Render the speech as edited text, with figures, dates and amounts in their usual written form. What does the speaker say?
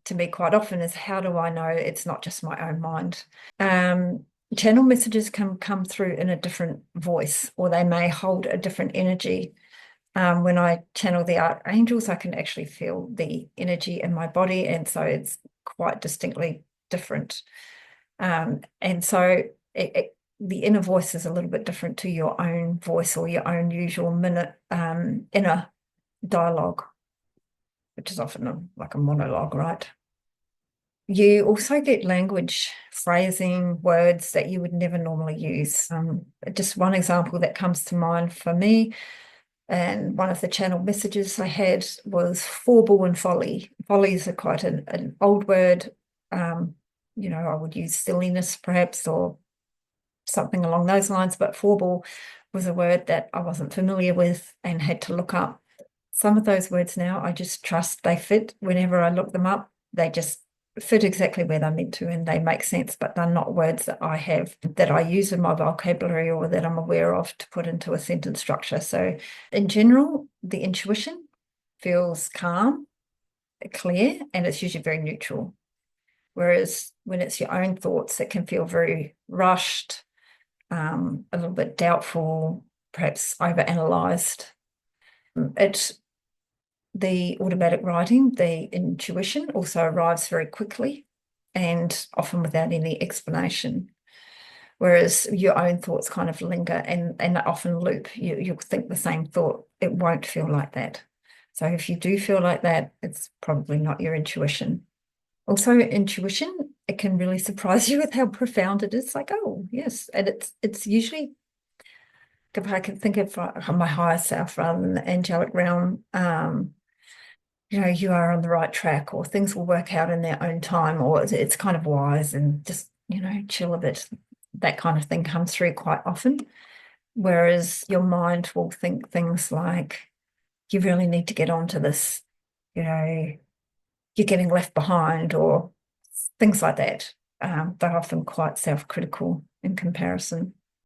to me quite often is, how do I know it's not just my own mind? Channel messages can come through in a different voice, or they may hold a different energy. When I channel the archangels, I can actually feel the energy in my body, and so it's quite distinctly different. And so the inner voice is a little bit different to your own voice or your own usual inner dialogue, which is often like a monologue, right? You also get language, phrasing, words that you would never normally use. Just one example that comes to mind for me, and one of the channel messages I had was foible and folly. Follies are quite an old word. I would use silliness perhaps, or something along those lines, but foible was a word that I wasn't familiar with and had to look up. Some of those words now I just trust they fit. Whenever I look them up, they just fit exactly where they're meant to, and they make sense, but they're not words that I have, that I use in my vocabulary or that I'm aware of to put into a sentence structure. So in general, the intuition feels calm, clear, and it's usually very neutral. Whereas when it's your own thoughts, it can feel very rushed, a little bit doubtful, perhaps overanalyzed. The automatic writing, the intuition also arrives very quickly and often without any explanation. Whereas your own thoughts kind of linger and often loop. You'll think the same thought. It won't feel like that. So if you do feel like that, it's probably not your intuition. Also, intuition, it can really surprise you with how profound it is. Like, oh, yes. And it's usually, if I can think of my higher self rather than the angelic realm, you are on the right track, or things will work out in their own time, or it's kind of wise and just, chill a bit. That kind of thing comes through quite often. Whereas your mind will think things like, you really need to get onto this, you're getting left behind, or things like that. They're often quite self-critical in comparison.